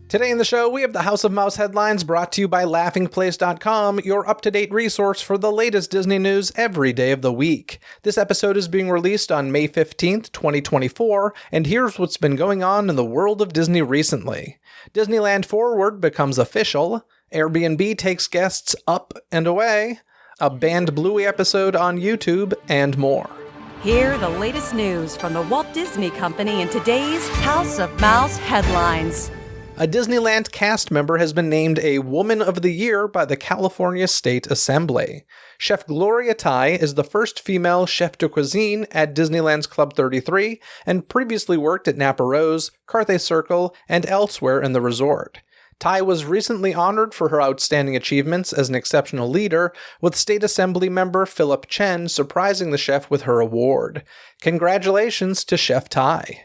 Today in the show, we have the House of Mouse headlines brought to you by LaughingPlace.com, your up-to-date resource for the latest Disney news every day of the week. This episode is being released on May 15th, 2024, and here's what's been going on in the world of Disney recently. Disneyland Forward becomes official, Airbnb takes guests up and away, a banned Bluey episode on YouTube, and more. Hear the latest news from the Walt Disney Company in today's House of Mouse headlines. A Disneyland cast member has been named a Woman of the Year by the California State Assembly. Chef Gloria Tai is the first female chef de cuisine at Disneyland's Club 33 and previously worked at Napa Rose, Carthay Circle, and elsewhere in the resort. Tai was recently honored for her outstanding achievements as an exceptional leader, with State Assembly member Philip Chen surprising the chef with her award. Congratulations to Chef Tai.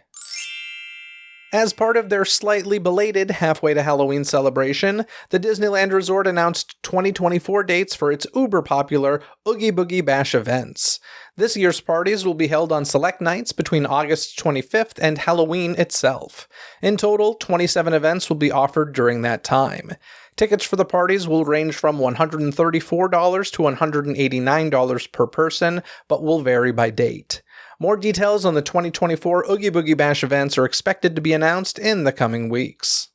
As part of their slightly belated halfway to Halloween celebration, the Disneyland Resort announced 2024 dates for its uber-popular Oogie Boogie Bash events. This year's parties will be held on select nights between August 25th and Halloween itself. In total, 27 events will be offered during that time. Tickets for the parties will range from $134 to $189 per person, but will vary by date. More details on the 2024 Oogie Boogie Bash events are expected to be announced in the coming weeks.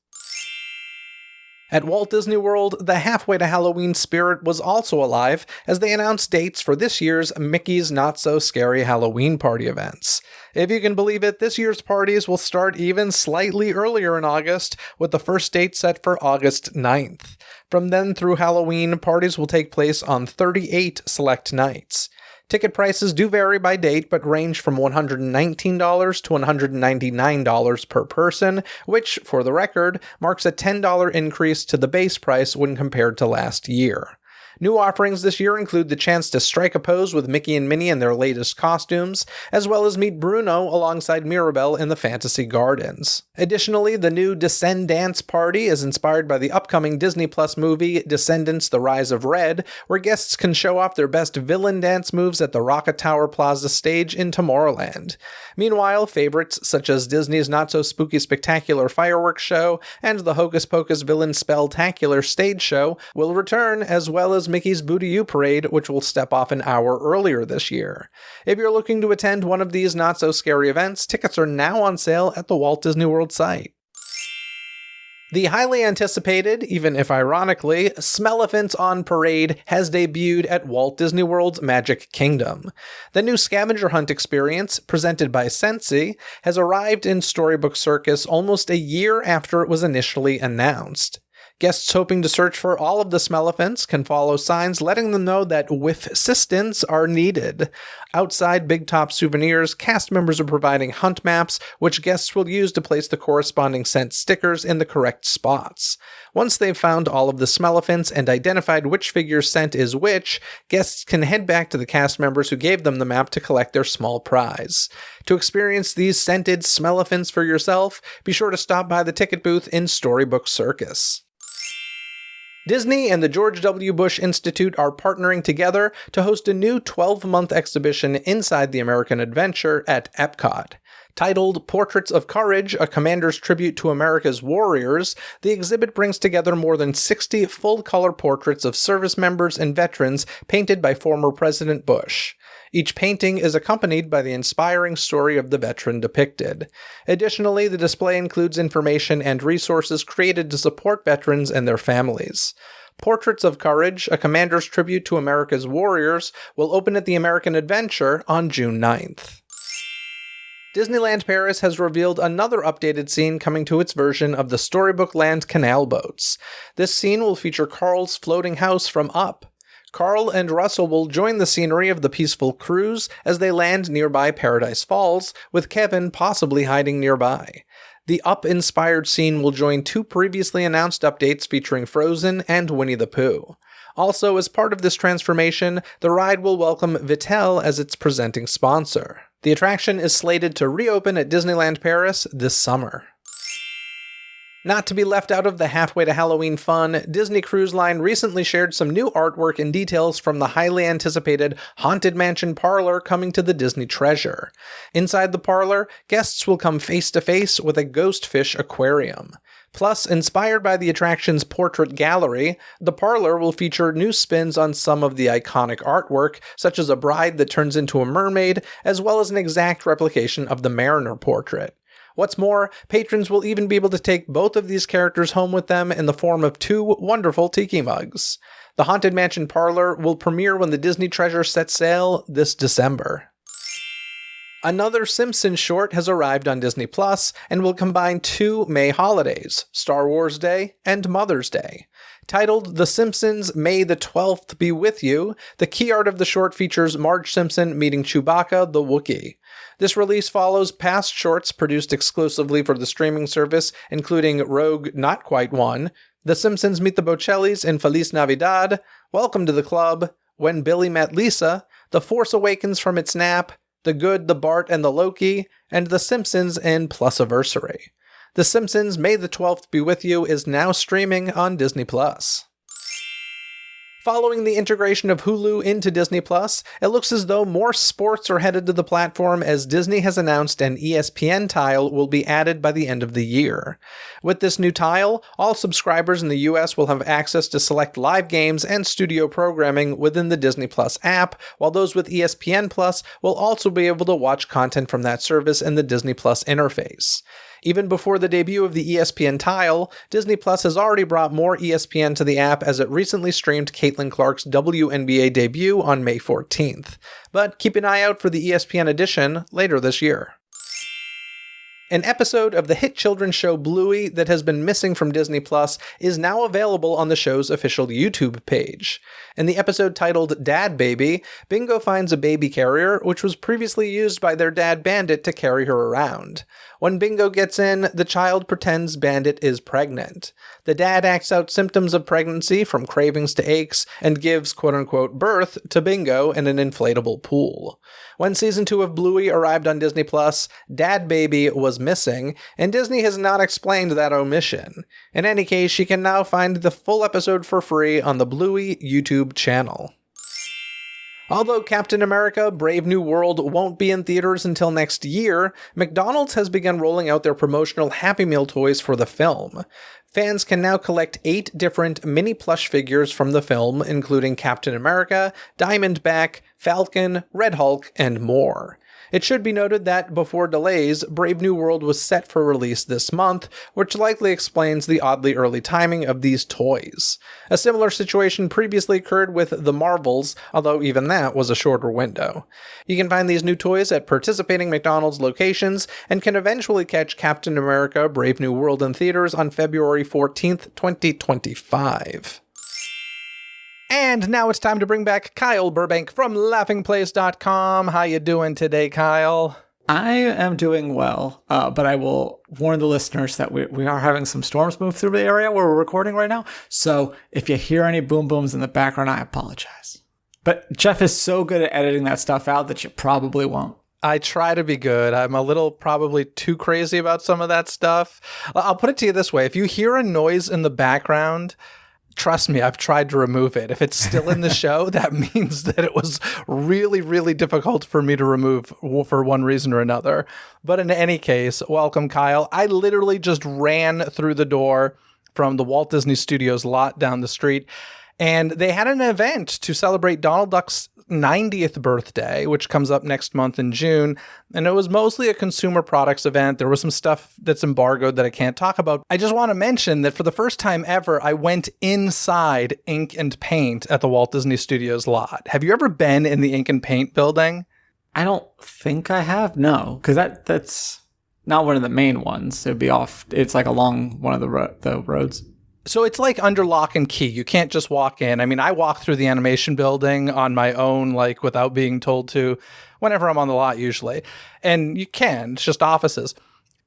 At Walt Disney World, the halfway to Halloween spirit was also alive as they announced dates for this year's Mickey's Not So Scary Halloween Party events. If you can believe it, this year's parties will start even slightly earlier in August, with the first date set for August 9th. From then through Halloween, parties will take place on 38 select nights. Ticket prices do vary by date, but range from $119 to $199 per person, which, for the record, marks a $10 increase to the base price when compared to last year. New offerings this year include the chance to strike a pose with Mickey and Minnie in their latest costumes, as well as meet Bruno alongside Mirabel in the Fantasy Gardens. Additionally, the new Descend Dance Party is inspired by the upcoming Disney Plus movie Descendants: The Rise of Red, where guests can show off their best villain dance moves at the Rocket Tower Plaza stage in Tomorrowland. Meanwhile, favorites such as Disney's Not So Spooky Spectacular Fireworks Show and the Hocus Pocus Villain Spelltacular stage show will return, as well as Mickey's Boo-to-You Parade, which will step off an hour earlier this year. If you're looking to attend one of these not-so-scary events, tickets are now on sale at the Walt Disney World site. The highly anticipated, even if ironically, Smellephants on Parade has debuted at Walt Disney World's Magic Kingdom. The new scavenger hunt experience, presented by Scentsy, has arrived in Storybook Circus almost a year after it was initially announced. Guests hoping to search for all of the Smellephants can follow signs letting them know that whiff-sistants are needed. Outside Big Top Souvenirs, cast members are providing hunt maps, which guests will use to place the corresponding scent stickers in the correct spots. Once they've found all of the Smellephants and identified which figure's scent is which, guests can head back to the cast members who gave them the map to collect their small prize. To experience these scented Smellephants for yourself, be sure to stop by the ticket booth in Storybook Circus. Disney and the George W. Bush Institute are partnering together to host a new 12-month exhibition inside the American Adventure at Epcot. Titled Portraits of Courage, a Commander's Tribute to America's Warriors, the exhibit brings together more than 60 full-color portraits of service members and veterans painted by former President Bush. Each painting is accompanied by the inspiring story of the veteran depicted. Additionally, the display includes information and resources created to support veterans and their families. Portraits of Courage, a Commander's Tribute to America's Warriors, will open at the American Adventure on June 9th. Disneyland Paris has revealed another updated scene coming to its version of the Storybook Land canal boats. This scene will feature Carl's floating house from Up. Carl and Russell will join the scenery of the peaceful cruise as they land nearby Paradise Falls, with Kevin possibly hiding nearby. The Up-inspired scene will join two previously announced updates featuring Frozen and Winnie the Pooh. Also, as part of this transformation, the ride will welcome Vittel as its presenting sponsor. The attraction is slated to reopen at Disneyland Paris this summer. Not to be left out of the halfway to Halloween fun, Disney Cruise Line recently shared some new artwork and details from the highly anticipated Haunted Mansion parlor coming to the Disney Treasure. Inside the parlor, guests will come face to face with a ghost fish aquarium. Plus, inspired by the attraction's portrait gallery, the parlor will feature new spins on some of the iconic artwork, such as a bride that turns into a mermaid, as well as an exact replication of the Mariner portrait. What's more, patrons will even be able to take both of these characters home with them in the form of 2 wonderful tiki mugs. The Haunted Mansion parlor will premiere when the Disney Treasure sets sail this December. Another Simpsons short has arrived on Disney Plus and will combine 2 May holidays, Star Wars Day and Mother's Day. Titled The Simpsons May the 12th Be With You, the key art of the short features Marge Simpson meeting Chewbacca the Wookiee. This release follows past shorts produced exclusively for the streaming service, including Rogue Not Quite One, The Simpsons Meet the Bocellis in Feliz Navidad, Welcome to the Club, When Billy Met Lisa, The Force Awakens from Its Nap, The Good, the Bart, and the Loki, and The Simpsons in Plusiversary. The Simpsons May the 12th Be With You is now streaming on Disney Plus. Following the integration of Hulu into Disney Plus, it looks as though more sports are headed to the platform as Disney has announced an ESPN tile will be added by the end of the year. With this new tile, all subscribers in the US will have access to select live games and studio programming within the Disney Plus app, while those with ESPN Plus will also be able to watch content from that service in the Disney Plus interface. Even before the debut of the ESPN tile, Disney Plus has already brought more ESPN to the app as it recently streamed Caitlin Clark's WNBA debut on May 14th. But keep an eye out for the ESPN edition later this year. An episode of the hit children's show Bluey that has been missing from Disney Plus is now available on the show's official YouTube page. In the episode titled Dad Baby, Bingo finds a baby carrier, which was previously used by their dad Bandit to carry her around. When Bingo gets in, the child pretends Bandit is pregnant. The dad acts out symptoms of pregnancy from cravings to aches and gives quote-unquote birth to Bingo in an inflatable pool. When season 2 of Bluey arrived on Disney Plus, Dad Baby was missing, and Disney has not explained that omission. In any case, you can now find the full episode for free on the Bluey YouTube channel. Although Captain America Brave New World won't be in theaters until next year, McDonald's has begun rolling out their promotional Happy Meal toys for the film. Fans can now collect 8 different mini plush figures from the film, including Captain America, Diamondback, Falcon, Red Hulk, and more. It should be noted that, before delays, Brave New World was set for release this month, which likely explains the oddly early timing of these toys. A similar situation previously occurred with The Marvels, although even that was a shorter window. You can find these new toys at participating McDonald's locations, and can eventually catch Captain America Brave New World in theaters on February 14th, 2025. And now it's time to bring back Kyle Burbank from laughingplace.com. How you doing today, Kyle? I am doing well, but I will warn the listeners that we are having some storms move through the area where we're recording right now. So if you hear any boom booms in the background, I apologize. But Jeff is so good at editing that stuff out that you probably won't. I try to be good. I'm a little probably too crazy about some of that stuff. I'll put it to you this way. If you hear a noise in the background, trust me, I've tried to remove it. If it's still in the show, that means that it was really, really difficult for me to remove for one reason or another. But in any case, welcome, Kyle. I literally just ran through the door from the Walt Disney Studios lot down the street, and they had an event to celebrate Donald Duck's 90th birthday, which comes up next month in June, and it was mostly a consumer products event. There was some stuff that's embargoed that I can't talk about. I just want to mention that for the first time ever, I went inside Ink and Paint at the Walt Disney Studios lot. Have you ever been in the Ink and Paint building? I don't think I have, no, because that's not one of the main ones. It'd be off. It's like along one of the roads. So it's like under lock and key. You can't just walk in. I mean, I walk through the animation building on my own, like without being told to, whenever I'm on the lot usually. And you can. It's just offices.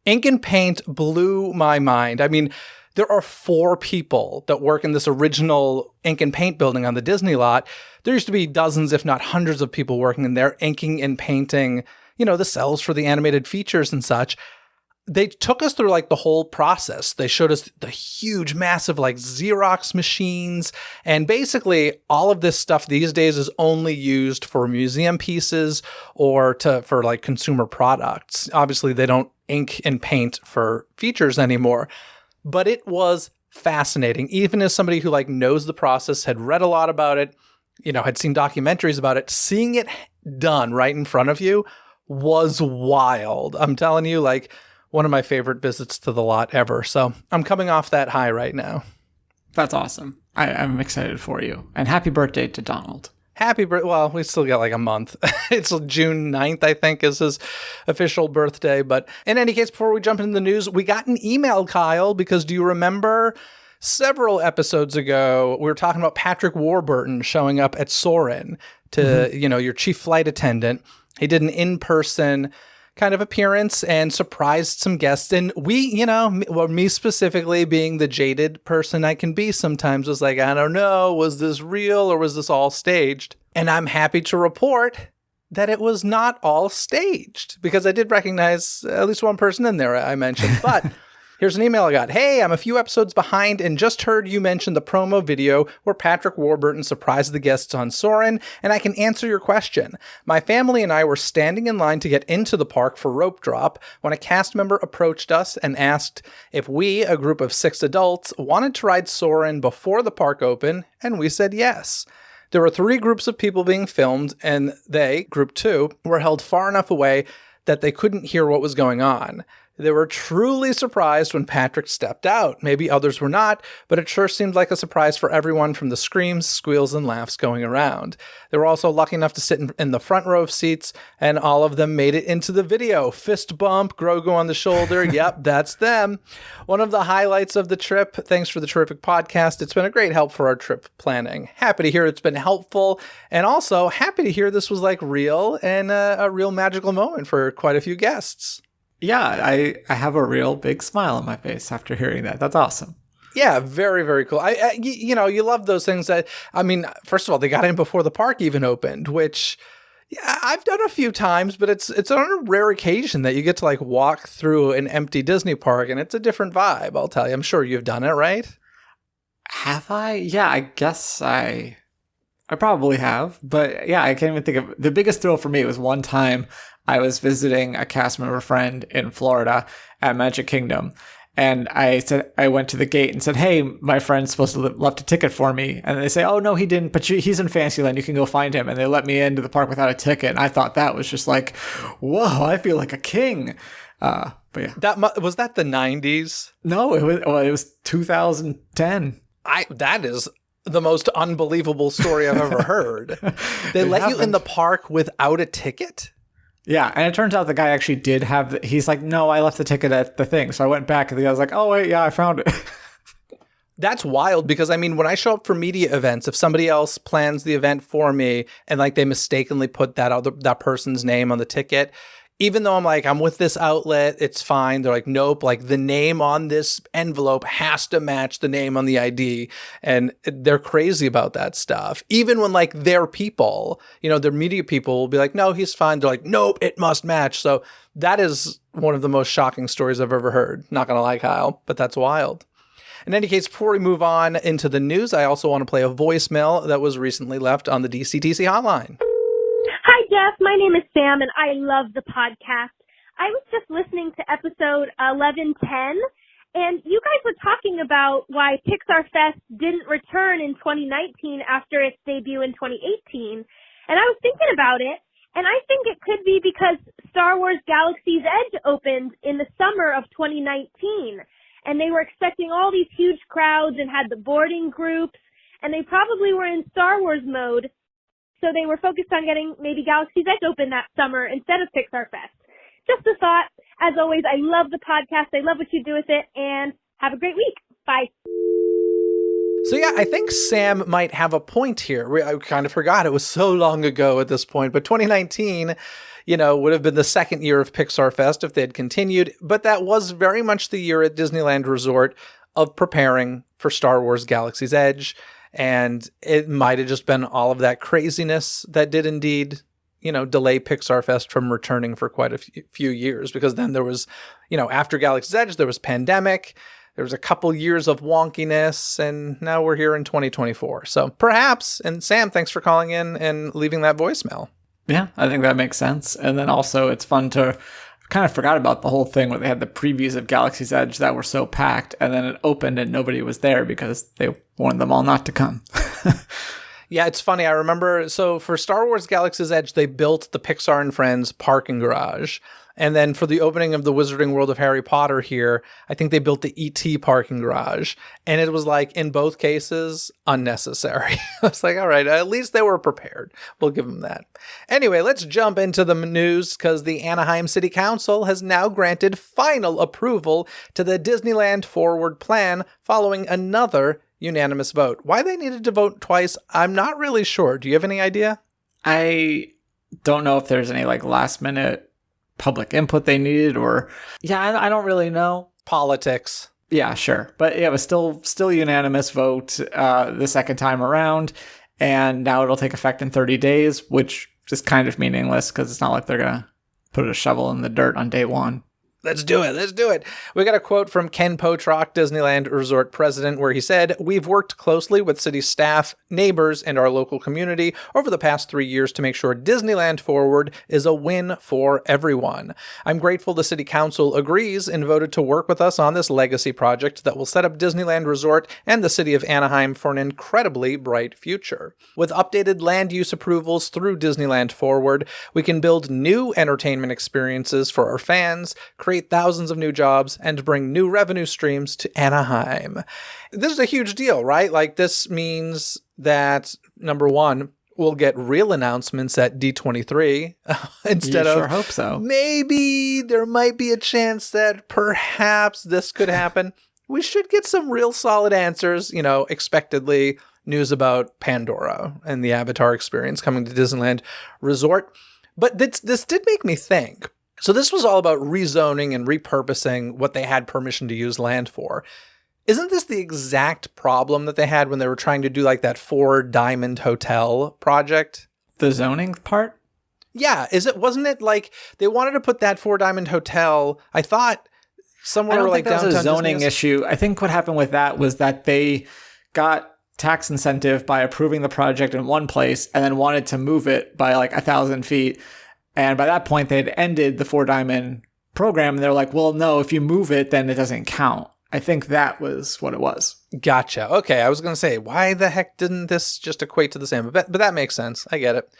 Ink and Paint blew my mind. I mean, there are 4 people that work in this original Ink and Paint building on the Disney lot. There used to be dozens, if not hundreds of people working in there, inking and painting, the cells for the animated features and such. They took us through like the whole process. They showed us the huge, massive like Xerox machines. And basically all of this stuff these days is only used for museum pieces or for like consumer products. Obviously they don't ink and paint for features anymore. but it was fascinating. Even as somebody who like knows the process, had read a lot about it, had seen documentaries about it, seeing it done right in front of you was wild. I'm telling you, like one of my favorite visits to the lot ever. So I'm coming off that high right now. That's awesome. I'm excited for you. And happy birthday to Donald. Happy birthday. Well, we still got like a month. It's June 9th, I think, is his official birthday. But in any case, before we jump into the news, we got an email, Kyle, because do you remember several episodes ago, we were talking about Patrick Warburton showing up at Soarin' to, your chief flight attendant. He did an in-person kind of appearance and surprised some guests. And we, me specifically being the jaded person I can be sometimes, was like, I don't know, was this real or was this all staged? And I'm happy to report that it was not all staged, because I did recognize at least one person in there I mentioned. But here's an email I got. Hey, I'm a few episodes behind and just heard you mention the promo video where Patrick Warburton surprised the guests on Soarin', and I can answer your question. My family and I were standing in line to get into the park for rope drop when a cast member approached us and asked if we, a group of 6 adults, wanted to ride Soarin' before the park opened, and we said yes. There were 3 groups of people being filmed, and they, group 2, were held far enough away that they couldn't hear what was going on. They were truly surprised when Patrick stepped out. Maybe others were not, but it sure seemed like a surprise for everyone from the screams, squeals, and laughs going around. They were also lucky enough to sit in the front row of seats, and all of them made it into the video. Fist bump, Grogu on the shoulder. Yep, that's them. One of the highlights of the trip. Thanks for the terrific podcast. It's been a great help for our trip planning. Happy to hear it's been helpful, and also happy to hear this was like real and a real magical moment for quite a few guests. Yeah, I have a real big smile on my face after hearing that. That's awesome. Yeah, very, very cool. You love those things that, first of all, they got in before the park even opened, which I've done a few times, but it's on a rare occasion that you get to like walk through an empty Disney park, and it's a different vibe, I'll tell you. I'm sure you've done it, right? Have I? Yeah, I guess I probably have. But yeah, I can't even think of the biggest thrill for me was one time I was visiting a cast member friend in Florida at Magic Kingdom. And I went to the gate and said, hey, my friend's supposed to left a ticket for me. And they say, oh, no, he didn't, but he's in Fantasyland. You can go find him. And they let me into the park without a ticket. And I thought that was just like, whoa, I feel like a king. But yeah. Was that the 90s? No, it was 2010. That is the most unbelievable story I've ever heard. They let you in the park without a ticket? Yeah, and it turns out the guy actually did have he's like, no, I left the ticket at the thing. So I went back and the guy was like, oh, wait, yeah, I found it. That's wild, because when I show up for media events, if somebody else plans the event for me and like they mistakenly put that person's name on the ticket, even though I'm with this outlet, it's fine. They're like, nope, like the name on this envelope has to match the name on the ID. And they're crazy about that stuff. Even when like their people, their media people will be like, no, he's fine. They're like, nope, it must match. So that is one of the most shocking stories I've ever heard. Not going to lie, Kyle, but that's wild. In any case, before we move on into the news, I also want to play a voicemail that was recently left on the DCTC hotline. Hi, Jeff. My name is Sam, and I love the podcast. I was just listening to episode 1110, and you guys were talking about why Pixar Fest didn't return in 2019 after its debut in 2018. And I was thinking about it, and I think it could be because Star Wars Galaxy's Edge opened in the summer of 2019, and they were expecting all these huge crowds and had the boarding groups, and they probably were in Star Wars mode. So they were focused on getting maybe Galaxy's Edge open that summer instead of Pixar Fest. Just a thought. As always, I love the podcast. I love what you do with it. And have a great week. Bye. So yeah, I think Sam might have a point here. I kind of forgot it was so long ago at this point. But 2019, would have been the second year of Pixar Fest if they had continued. But that was very much the year at Disneyland Resort of preparing for Star Wars Galaxy's Edge. And it might have just been all of that craziness that did indeed, delay Pixar Fest from returning for quite a few years. Because then there was, after Galaxy's Edge, there was pandemic. There was a couple years of wonkiness. And now we're here in 2024. So perhaps, and Sam, thanks for calling in and leaving that voicemail. Yeah, I think that makes sense. And then also it's fun to kind of forgot about the whole thing where they had the previews of Galaxy's Edge that were so packed, and then it opened and nobody was there because they warned them all not to come. Yeah, it's funny. I remember, so for Star Wars Galaxy's Edge, they built the Pixar and Friends parking garage. And then for the opening of the Wizarding World of Harry Potter here, I think they built the E.T. parking garage. And it was like, in both cases, unnecessary. I was like, all right, at least they were prepared. We'll give them that. Anyway, let's jump into the news because the Anaheim City Council has now granted final approval to the Disneyland Forward plan following another unanimous vote. Why they needed to vote twice, I'm not really sure. Do you have any idea? I don't know if there's any like last minute public input they needed or I don't really know. Politics. Yeah, sure. But yeah, it was still unanimous vote the second time around. And now it'll take effect in 30 days, which is kind of meaningless because it's not like they're going to put a shovel in the dirt on day one. Let's do it. Let's do it. We got a quote from Ken Potrock, Disneyland Resort president, where he said, "We've worked closely with city staff, neighbors, and our local community over the past 3 years to make sure Disneyland Forward is a win for everyone. I'm grateful the city council agrees and voted to work with us on this legacy project that will set up Disneyland Resort and the city of Anaheim for an incredibly bright future. With updated land use approvals through Disneyland Forward, we can build new entertainment experiences for our fans, create thousands of new jobs, and bring new revenue streams to Anaheim." This is a huge deal, right? Like, this means that, number one, we'll get real announcements at D23 instead You of... sure hope so. Maybe there might be a chance that perhaps this could happen. We should get some real solid answers, expectedly news about Pandora and the Avatar experience coming to Disneyland Resort. But this did make me think. So this was all about rezoning and repurposing what they had permission to use land for. Isn't this the exact problem that they had when they were trying to do like that 4 Diamond Hotel project? The zoning part? Yeah, wasn't it like they wanted to put that 4 Diamond Hotel, I thought somewhere I don't like think that was downtown a zoning Disney issue. I think what happened with that was that they got tax incentive by approving the project in one place and then wanted to move it by like 1,000 feet. And by that point, they had ended the 4 Diamond program. And they're like, well, no, if you move it, then it doesn't count. I think that was what it was. Gotcha. Okay, I was going to say, why the heck didn't this just equate to the same? But that makes sense. I get it.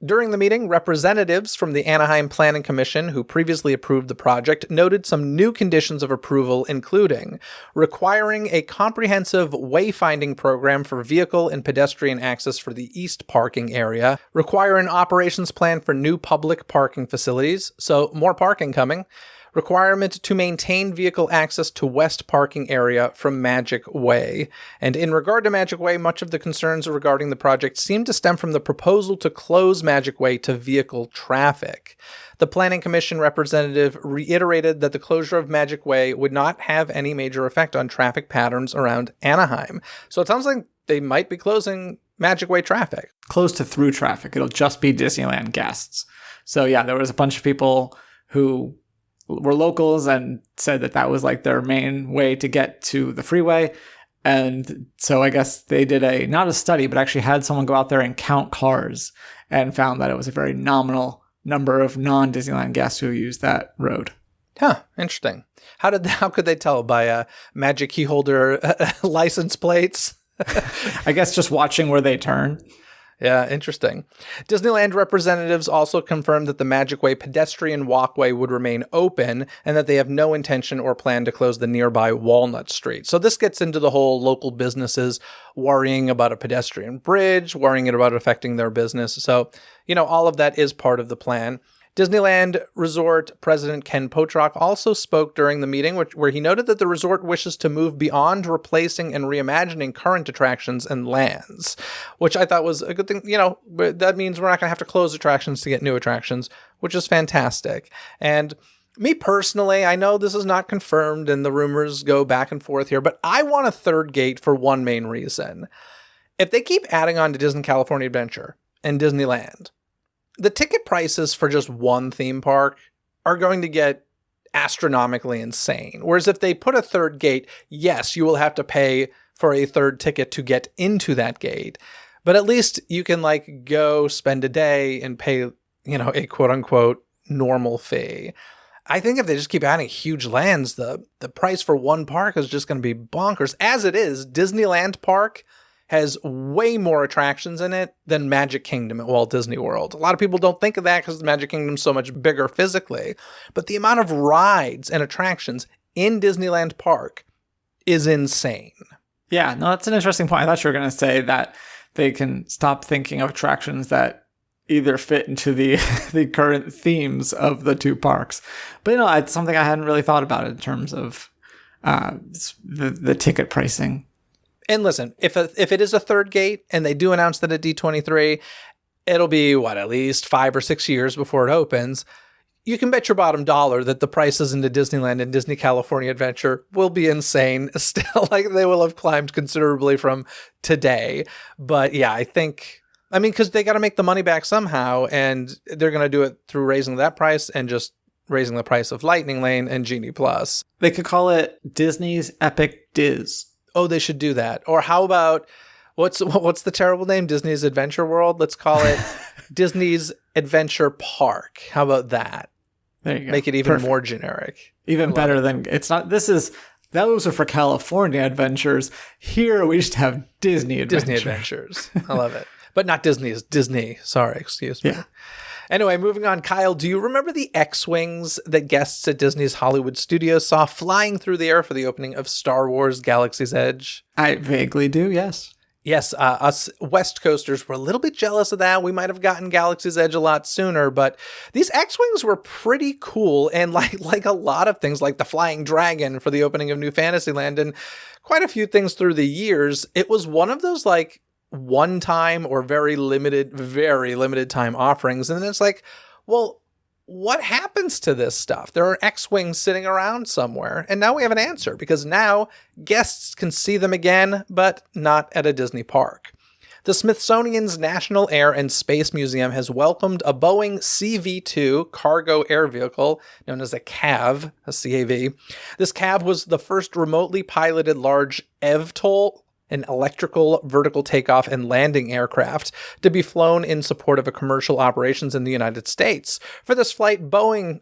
During the meeting, representatives from the Anaheim Planning Commission, who previously approved the project, noted some new conditions of approval, including requiring a comprehensive wayfinding program for vehicle and pedestrian access for the east parking area, require an operations plan for new public parking facilities, so more parking coming, requirement to maintain vehicle access to west parking area from Magic Way. And in regard to Magic Way, much of the concerns regarding the project seem to stem from the proposal to close Magic Way to vehicle traffic. The Planning Commission representative reiterated that the closure of Magic Way would not have any major effect on traffic patterns around Anaheim. So it sounds like they might be closing Magic Way traffic. Close to through traffic. It'll just be Disneyland guests. So yeah, there was a bunch of people who were locals and said that was like their main way to get to the freeway. And so I guess they did not a study, but actually had someone go out there and count cars and found that it was a very nominal number of non-Disneyland guests who used that road. Huh, interesting. How could they tell? By magic key holder license plates? I guess just watching where they turn. Yeah, interesting. Disneyland representatives also confirmed that the Magic Way pedestrian walkway would remain open and that they have no intention or plan to close the nearby Walnut Street. So this gets into the whole local businesses worrying about a pedestrian bridge, worrying about affecting their business. So, all of that is part of the plan. Disneyland Resort President Ken Potrock also spoke during the meeting, where he noted that the resort wishes to move beyond replacing and reimagining current attractions and lands, which I thought was a good thing. That means we're not going to have to close attractions to get new attractions, which is fantastic. And me personally, I know this is not confirmed and the rumors go back and forth here, but I want a third gate for one main reason. If they keep adding on to Disney California Adventure and Disneyland, the ticket prices for just one theme park are going to get astronomically insane. Whereas if they put a third gate, yes, you will have to pay for a third ticket to get into that gate. But at least you can go spend a day and pay, a quote unquote normal fee. I think if they just keep adding huge lands, the price for one park is just going to be bonkers. As it is, Disneyland Park has way more attractions in it than Magic Kingdom at Walt Disney World. A lot of people don't think of that because the Magic Kingdom's so much bigger physically. But the amount of rides and attractions in Disneyland Park is insane. Yeah, no, that's an interesting point. I thought you were going to say that they can stop thinking of attractions that either fit into the the current themes of the two parks. But, it's something I hadn't really thought about in terms of the ticket pricing. And listen, if it is a third gate and they do announce that at D23, it'll be, at least 5 or 6 years before it opens. You can bet your bottom dollar that the prices into Disneyland and Disney California Adventure will be insane. Still, they will have climbed considerably from today. But yeah, I think, because they got to make the money back somehow, and they're going to do it through raising that price and just raising the price of Lightning Lane and Genie Plus. They could call it Disney's Epic Diz. Oh, they should do that. Or how about, what's the terrible name? Disney's Adventure World? Let's call it Disney's Adventure Park. How about that? There you go. Make it even more generic. Even better than, it's not, those are for California adventures. Here we just have Disney Adventures. Disney Adventures. I love it. But not Disney's, Disney. Sorry, excuse me. Yeah. Anyway, moving on. Kyle, do you remember the X-Wings that guests at Disney's Hollywood Studios saw flying through the air for the opening of Star Wars Galaxy's Edge? I vaguely do, yes. Yes, us West Coasters were a little bit jealous of that. We might have gotten Galaxy's Edge a lot sooner, but these X-Wings were pretty cool, and like a lot of things, like the Flying Dragon for the opening of New Fantasyland, and quite a few things through the years, it was one of those one-time or very limited time offerings. And then it's what happens to this stuff? There are X-Wings sitting around somewhere, and now we have an answer, because now guests can see them again, but not at a Disney park. The Smithsonian's National Air and Space Museum has welcomed a Boeing CV-2 cargo air vehicle known as a CAV, a CAV. This CAV was the first remotely piloted large eVTOL, an electrical vertical takeoff and landing aircraft, to be flown in support of a commercial operations in the United States. For this flight, Boeing,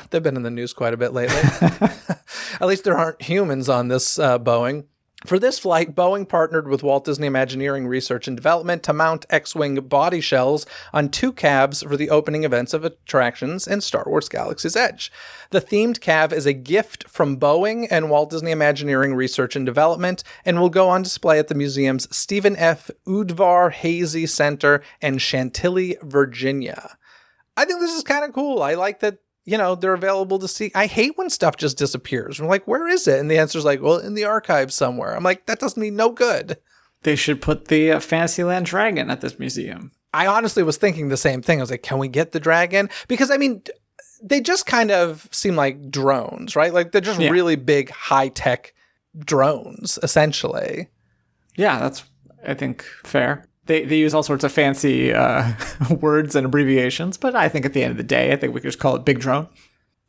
they've been in the news quite a bit lately. At least there aren't humans on this Boeing. For this flight, Boeing partnered with Walt Disney Imagineering Research and Development to mount X-Wing body shells on 2 cabs for the opening events of attractions in Star Wars Galaxy's Edge. The themed cab is a gift from Boeing and Walt Disney Imagineering Research and Development and will go on display at the museum's Stephen F. Udvar Hazy Center in Chantilly, Virginia. I think this is kind of cool. I like that they're available to see. I hate when stuff just disappears. We're like, where is it? And the answer's in the archives somewhere. I'm like, that does me no good. They should put the Fantasyland dragon at this museum. I honestly was thinking the same thing. I was like, can we get the dragon? Because, they just kind of seem like drones, right? They're just really big, high-tech drones, essentially. Yeah, that's, I think, fair. They use all sorts of fancy words and abbreviations, but I think at the end of the day, I think we could just call it Big Drone.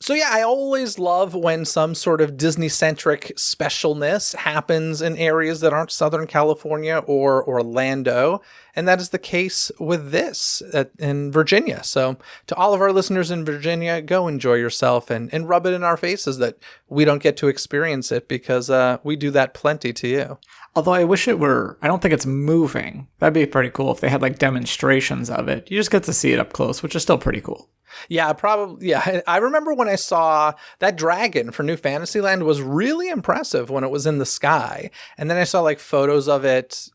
So yeah, I always love when some sort of Disney-centric specialness happens in areas that aren't Southern California or Orlando, and that is the case with this in Virginia. So to all of our listeners in Virginia, go enjoy yourself and rub it in our faces that we don't get to experience it, because we do that plenty to you. Although I wish it were, I don't think it's moving. That'd be pretty cool if they had demonstrations of it. You just get to see it up close, which is still pretty cool. Yeah, probably. Yeah, I remember when I saw that dragon for New Fantasyland was really impressive when it was in the sky. And then I saw photos of it,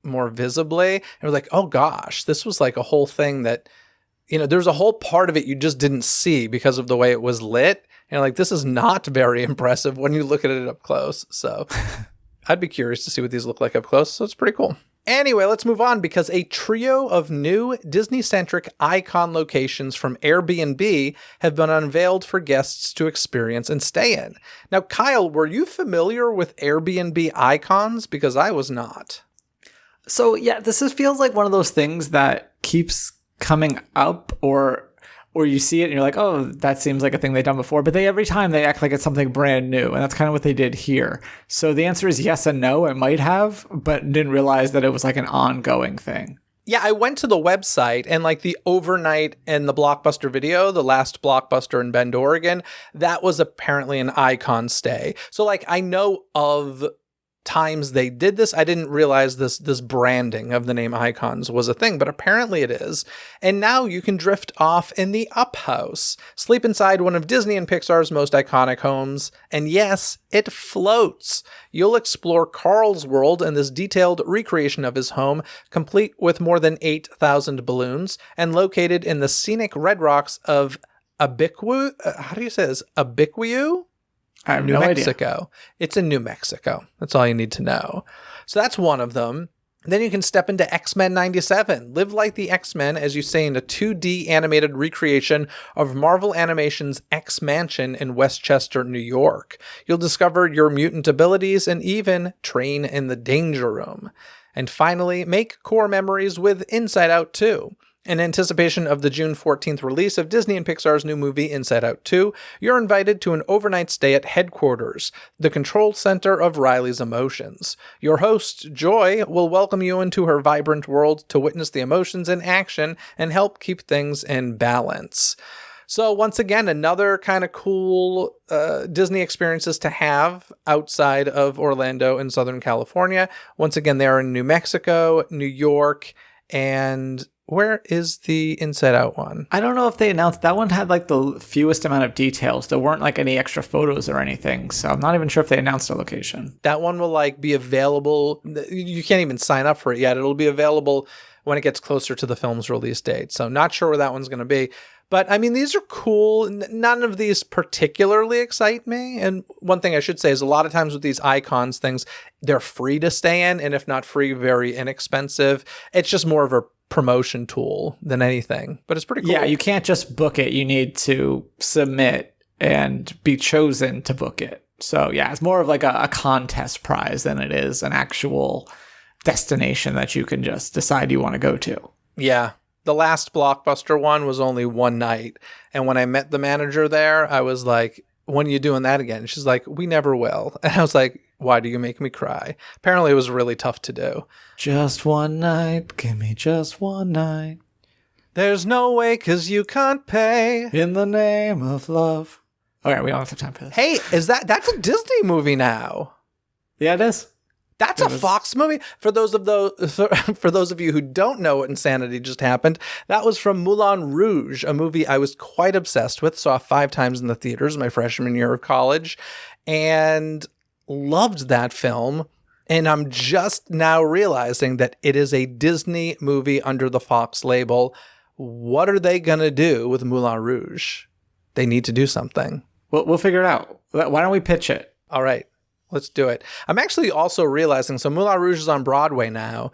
more visibly. And I was like, oh gosh, this was a whole thing that, there's a whole part of it you just didn't see because of the way it was lit. And this is not very impressive when you look at it up close. So I'd be curious to see what these look like up close. So it's pretty cool. Anyway, let's move on, because a trio of new Disney-centric icon locations from Airbnb have been unveiled for guests to experience and stay in. Now, Kyle, were you familiar with Airbnb icons? Because I was not. So yeah, this feels like one of those things that keeps coming up, or you see it and you're like, oh, that seems like a thing they've done before. But every time they act like it's something brand new. And that's kind of what they did here. So the answer is yes and no. It might have, but didn't realize that it was an ongoing thing. Yeah, I went to the website and like the overnight and the Blockbuster video, the last Blockbuster in Bend, Oregon, that was apparently an Icon stay. So like I know of times they did this. I didn't realize this branding of the name Icons was a thing, but apparently it is. And now you can drift off in the Up House, sleep inside one of Disney and Pixar's most iconic homes, and yes, it floats. You'll explore Carl's world in this detailed recreation of his home, complete with more than 8,000 balloons, and located in the scenic red rocks of Abiquiu. How do you say this? Abiquiu? I have New no Mexico. idea. It's in New Mexico. That's all you need to know. So that's one of them. Then you can step into X-Men 97. Live like the X-Men, as you say, in a 2D animated recreation of Marvel Animation's X-Mansion in Westchester, New York. You'll discover your mutant abilities and even train in the Danger Room. And finally, make core memories with Inside Out 2. In anticipation of the June 14th release of Disney and Pixar's new movie Inside Out 2, you're invited to an overnight stay at headquarters, the control center of Riley's emotions. Your host, Joy, will welcome you into her vibrant world to witness the emotions in action and help keep things in balance. So once again, another kind of cool Disney experiences to have outside of Orlando in Southern California. Once again, they are in New Mexico, New York, and where is the Inside Out one? I don't know if they announced that one had like the fewest amount of details. There weren't like any extra photos or anything. So I'm not even sure if they announced a location. That one will like be available. You can't even sign up for it yet. It'll be available when it gets closer to the film's release date. So not sure where that one's going to be. But I mean, these are cool. None of these particularly excite me. And one thing I should say is a lot of times with these Icons things, they're free to stay in. And if not free, very inexpensive. It's just more of a promotion tool than anything, but it's pretty cool. Yeah, you can't just book it. You need to submit and be chosen to book it. So yeah, it's more of like a contest prize than it is an actual destination that you can just decide you want to go to. Yeah. The last Blockbuster one was only one night. And when I met the manager there, I was like, when are you doing that again? She's like, we never will. And I was like, why do you make me cry? Apparently it was really tough to do. Just one night, give me just one night. There's no way 'cause you can't pay. In the name of love. Okay, we don't have time for this. Hey, that's a Disney movie now? Yeah, it is. That's a Fox movie. For those of you who don't know what insanity just happened, that was from Moulin Rouge, a movie I was quite obsessed with. Saw 5 times in the theaters my freshman year of college, and loved that film. And I'm just now realizing that it is a Disney movie under the Fox label. What are they gonna do with Moulin Rouge? They need to do something. We'll figure it out. Why don't we pitch it? All right. Let's do it. I'm actually also realizing, so Moulin Rouge is on Broadway now.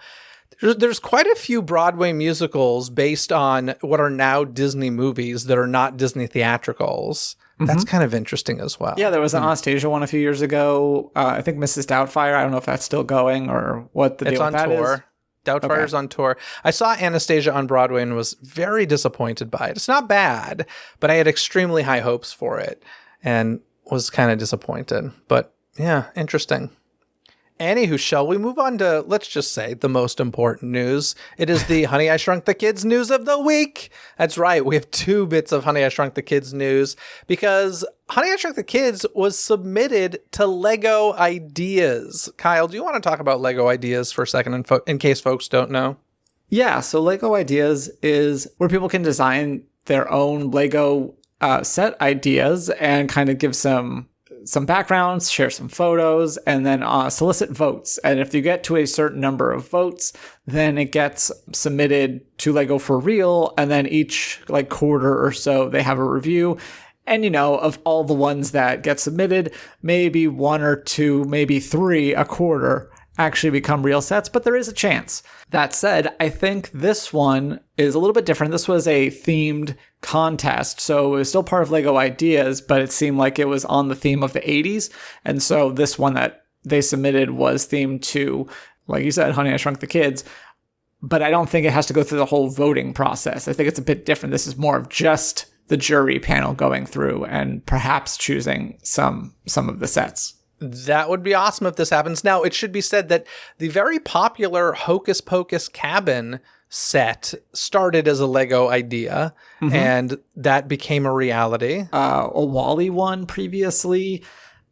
There's quite a few Broadway musicals based on what are now Disney movies that are not Disney theatricals. That's kind of interesting as well. Yeah, there was an Anastasia one a few years ago. I think Mrs. Doubtfire. I don't know if that's still going or what the deal with that is. It's on tour. Doubtfire's on tour. I saw Anastasia on Broadway and was very disappointed by it. It's not bad, but I had extremely high hopes for it and was kind of disappointed. But yeah, interesting. Anywho, shall we move on to, let's just say, the most important news? It is the Honey, I Shrunk the Kids news of the week. That's right. We have 2 bits of Honey, I Shrunk the Kids news because Honey, I Shrunk the Kids was submitted to Lego Ideas. Kyle, do you want to talk about Lego Ideas for a second in case folks don't know? Yeah, so Lego Ideas is where people can design their own Lego set ideas and kind of give some backgrounds, share some photos, and then solicit votes. And if you get to a certain number of votes, then it gets submitted to Lego for real. And then each like quarter or so, they have a review. And, you know, of all the ones that get submitted, maybe 1 or 2, maybe 3 a quarter actually become real sets, but there is a chance. That said, I think this one is a little bit different. This was a themed contest, so it was still part of Lego Ideas, but it seemed like it was on the theme of the 80s. And so this one that they submitted was themed to, like you said, Honey, I Shrunk the Kids. But I don't think it has to go through the whole voting process. I think it's a bit different. This is more of just the jury panel going through and perhaps choosing some of the sets. That would be awesome if this happens. Now, it should be said that the very popular Hocus Pocus cabin set started as a Lego idea, and that became a reality. A Wall-E one previously.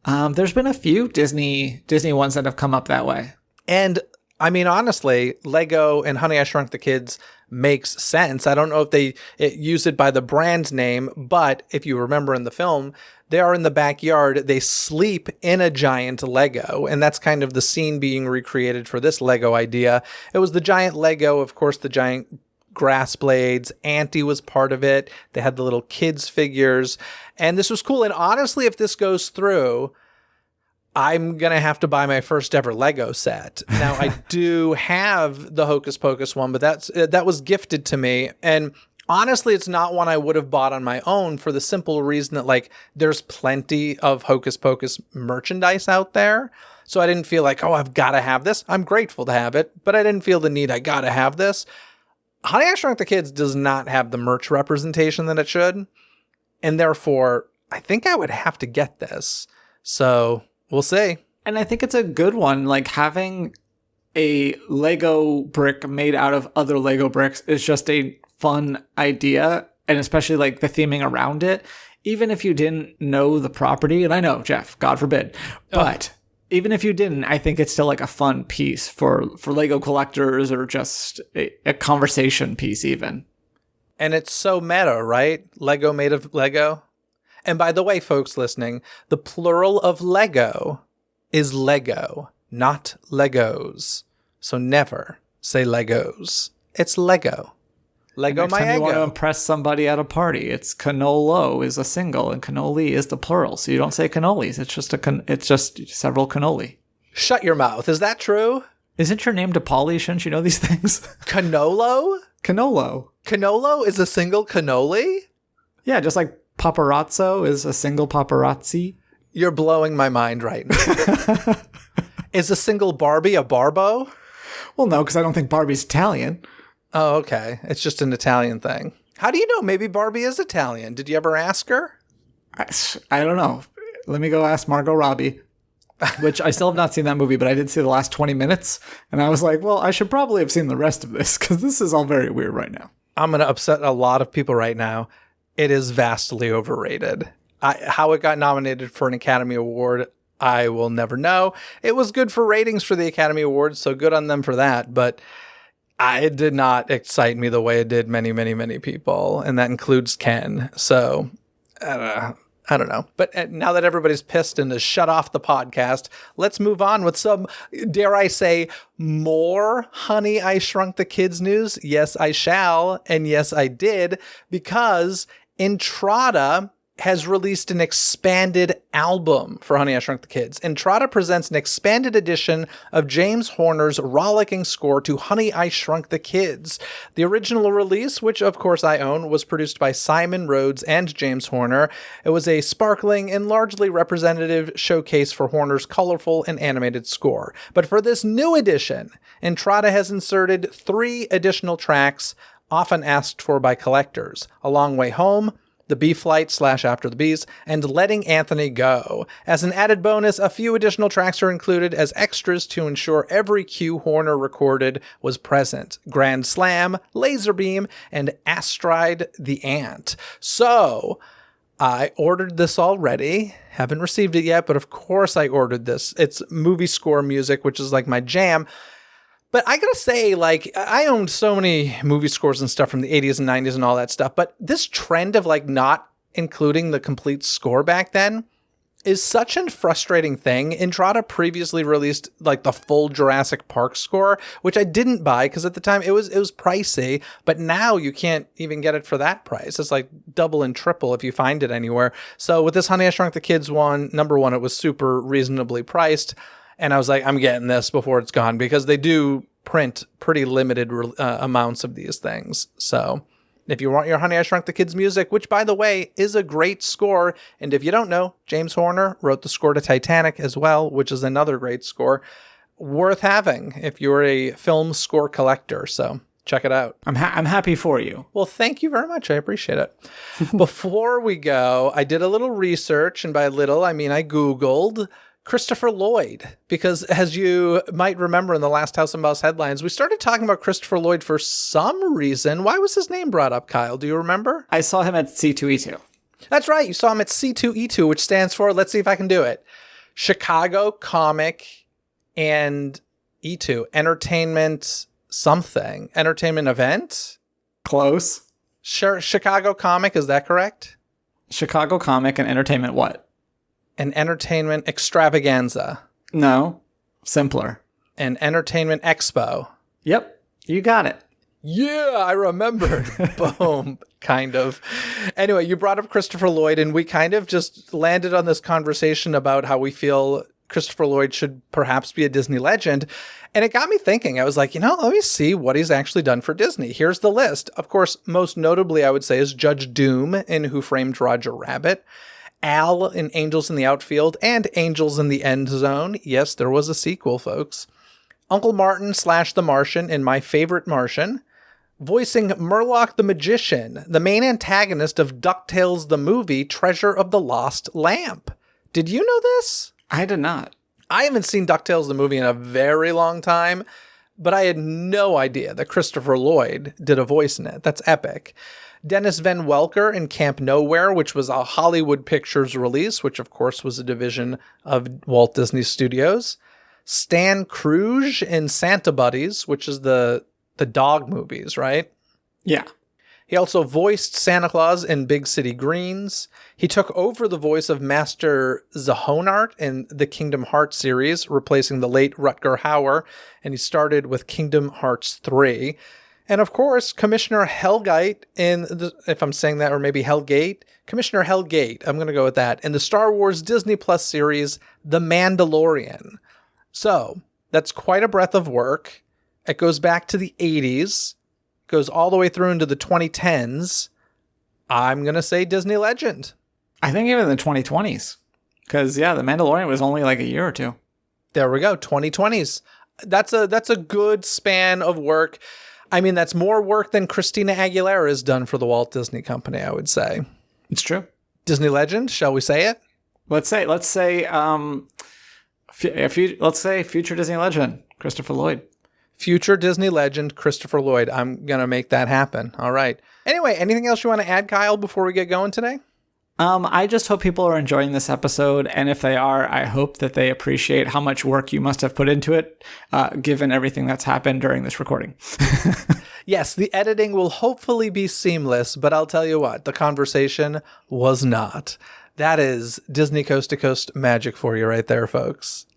There's been a few Disney ones that have come up that way. And I mean, honestly, Lego and Honey, I Shrunk the Kids makes sense. I don't know if they use it by the brand name, but if you remember in the film, they are in the backyard. They sleep in a giant Lego, and that's kind of the scene being recreated for this Lego idea. It was the giant Lego, of course, the giant grass blades. Auntie was part of it. They had the little kids figures, and this was cool. And honestly, if this goes through, I'm going to have to buy my first ever Lego set. Now, I do have the Hocus Pocus one, but that was gifted to me. And honestly, it's not one I would have bought on my own for the simple reason that, like, there's plenty of Hocus Pocus merchandise out there. So I didn't feel like, oh, I've got to have this. I'm grateful to have it, but I didn't feel the need, I got to have this. Honey, I Shrunk the Kids does not have the merch representation that it should. And therefore, I think I would have to get this. So we'll see. And I think it's a good one. Like, having a Lego brick made out of other Lego bricks is just a fun idea. And especially like the theming around it. Even if you didn't know the property, and I know, Jeff, God forbid, but even if you didn't, I think it's still like a fun piece for Lego collectors, or just a conversation piece even. And it's so meta, right? Lego made of Lego. And by the way, folks listening, the plural of Lego is Lego, not Legos. So never say Legos. It's Lego. Lego Next my time you want to ego. impress somebody at a party, it's cannolo is a single and cannoli is the plural. So you don't say cannolis. It's just several cannoli. Shut your mouth. Is that true? Isn't your name DePauli? Shouldn't you know these things? Canolo? Cannolo. Cannolo is a single cannoli? Yeah, just like paparazzo is a single paparazzi. You're blowing my mind right now. Is a single Barbie a Barbo? Well, no, because I don't think Barbie's Italian. Oh, okay. It's just an Italian thing. How do you know? Maybe Barbie is Italian. Did you ever ask her? I don't know. Let me go ask Margot Robbie, which I still have not seen that movie, but I did see the last 20 minutes. And I was like, well, I should probably have seen the rest of this because this is all very weird right now. I'm going to upset a lot of people right now. It is vastly overrated. How it got nominated for an Academy Award, I will never know. It was good for ratings for the Academy Awards, so good on them for that. But it did not excite me the way it did many, many, many people. And that includes Ken. So I don't know. But now that everybody's pissed and has shut off the podcast, let's move on with some, dare I say, more Honey, I Shrunk the Kids news. Yes, I shall. And yes, I did. Because Entrada has released an expanded album for Honey, I Shrunk the Kids. Entrada presents an expanded edition of James Horner's rollicking score to Honey, I Shrunk the Kids. The original release, which of course I own, was produced by Simon Rhodes and James Horner. It was a sparkling and largely representative showcase for Horner's colorful and animated score. But for this new edition, Entrada has inserted 3 additional tracks often asked for by collectors: A Long Way Home, The Bee Flight / After the Bees, and Letting Anthony Go. As an added bonus, a few additional tracks are included as extras to ensure every cue Horner recorded was present: Grand Slam, Laser Beam, and Astride the Ant. So, I ordered this already. Haven't received it yet, but of course I ordered this. It's movie score music, which is like my jam. But I gotta say, like, I owned so many movie scores and stuff from the 80s and 90s and all that stuff, but this trend of, like, not including the complete score back then is such a frustrating thing. Entrada previously released, like, the full Jurassic Park score, which I didn't buy because at the time it was pricey, but now you can't even get it for that price. It's like double and triple if you find it anywhere. So with this Honey, I Shrunk the Kids one, number one, it was super reasonably priced. And I was like, I'm getting this before it's gone, because they do print pretty limited amounts of these things. So if you want your Honey, I Shrunk the Kids music, which, by the way, is a great score. And if you don't know, James Horner wrote the score to Titanic as well, which is another great score. Worth having if you're a film score collector. So check it out. I'm happy for you. Well, thank you very much. I appreciate it. Before we go, I did a little research. And by little, I mean I Googled Christopher Lloyd, because as you might remember in the last House of Mouse headlines, we started talking about Christopher Lloyd for some reason. Why was his name brought up, Kyle? Do you remember? I saw him at C2E2. That's right. You saw him at C2E2, which stands for, let's see if I can do it, Chicago Comic and E2, Entertainment something. Entertainment Event? Close. Sure. Chicago Comic, is that correct? Chicago Comic and Entertainment what? An Entertainment Extravaganza. No. Simpler. An Entertainment Expo. Yep. You got it. Yeah, I remembered. Boom. Kind of. Anyway, you brought up Christopher Lloyd, and we kind of just landed on this conversation about how we feel Christopher Lloyd should perhaps be a Disney legend. And it got me thinking. I was like, let me see what he's actually done for Disney. Here's the list. Of course, most notably, I would say, is Judge Doom in Who Framed Roger Rabbit, Al in Angels in the Outfield, and Angels in the End Zone. Yes, there was a sequel, folks. Uncle Martin / The Martian in My Favorite Martian. Voicing Murloc the Magician, the main antagonist of DuckTales the movie, Treasure of the Lost Lamp. Did you know this? I did not. I haven't seen DuckTales the movie in a very long time, but I had no idea that Christopher Lloyd did a voice in it. That's epic. Dennis Van Welker in Camp Nowhere, which was a Hollywood Pictures release, which of course was a division of Walt Disney Studios. Stan Kruge in Santa Buddies, which is the dog movies, right? Yeah. He also voiced Santa Claus in Big City Greens. He took over the voice of Master Zahonart in the Kingdom Hearts series, replacing the late Rutger Hauer, and he started with Kingdom Hearts 3. And of course, Commissioner Hellgate if I'm saying that, or maybe Hellgate, Commissioner Hellgate, I'm going to go with that, in the Star Wars Disney Plus series, The Mandalorian. So, that's quite a breadth of work. It goes back to the 80s, goes all the way through into the 2010s. I'm going to say Disney legend. I think even the 2020s. Because, The Mandalorian was only like a year or two. There we go, 2020s. That's a good span of work. I mean, that's more work than Christina Aguilera has done for the Walt Disney Company, I would say. It's true. Disney legend, shall we say it? Let's say future Disney legend, Christopher Lloyd. Future Disney legend, Christopher Lloyd. I'm going to make that happen. All right. Anyway, anything else you want to add, Kyle, before we get going today? I just hope people are enjoying this episode. And if they are, I hope that they appreciate how much work you must have put into it, given everything that's happened during this recording. Yes, the editing will hopefully be seamless, but I'll tell you what, the conversation was not. That is Disney Coast to Coast magic for you right there, folks.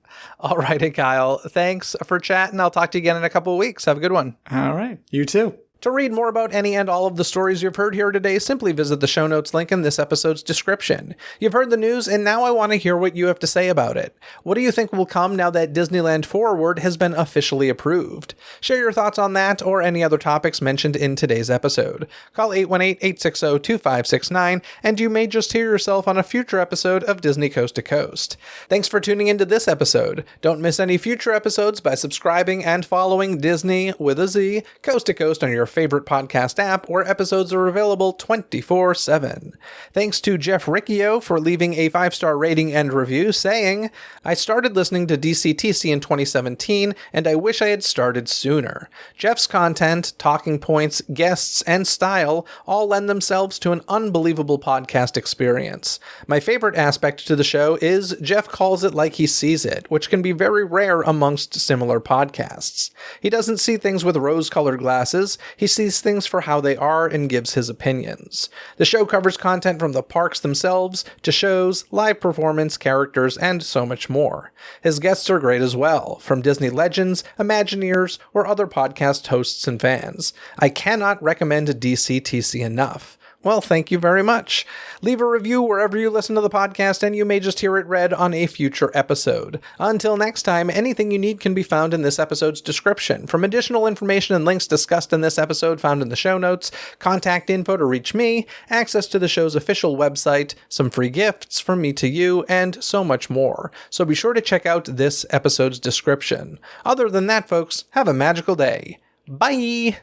All righty, Kyle. Thanks for chatting. I'll talk to you again in a couple of weeks. Have a good one. All right. You too. To read more about any and all of the stories you've heard here today, simply visit the show notes link in this episode's description. You've heard the news, and now I want to hear what you have to say about it. What do you think will come now that Disneyland Forward has been officially approved? Share your thoughts on that or any other topics mentioned in today's episode. Call 818-860-2569, and you may just hear yourself on a future episode of Disney Coast to Coast. Thanks for tuning into this episode. Don't miss any future episodes by subscribing and following Disney with a Z, Coast to Coast on your favorite podcast app, where episodes are available 24/7. Thanks to Jeff Riccio for leaving a 5-star rating and review, saying, "I started listening to DCTC in 2017, and I wish I had started sooner. Jeff's content, talking points, guests, and style all lend themselves to an unbelievable podcast experience. My favorite aspect to the show is Jeff calls it like he sees it, which can be very rare amongst similar podcasts. He doesn't see things with rose-colored glasses. He sees things for how they are and gives his opinions. The show covers content from the parks themselves to shows, live performance, characters, and so much more. His guests are great as well, from Disney legends, Imagineers, or other podcast hosts and fans. I cannot recommend DCTC enough." Well, thank you very much. Leave a review wherever you listen to the podcast, and you may just hear it read on a future episode. Until next time, anything you need can be found in this episode's description. From additional information and links discussed in this episode found in the show notes, contact info to reach me, access to the show's official website, some free gifts from me to you, and so much more. So be sure to check out this episode's description. Other than that, folks, have a magical day. Bye!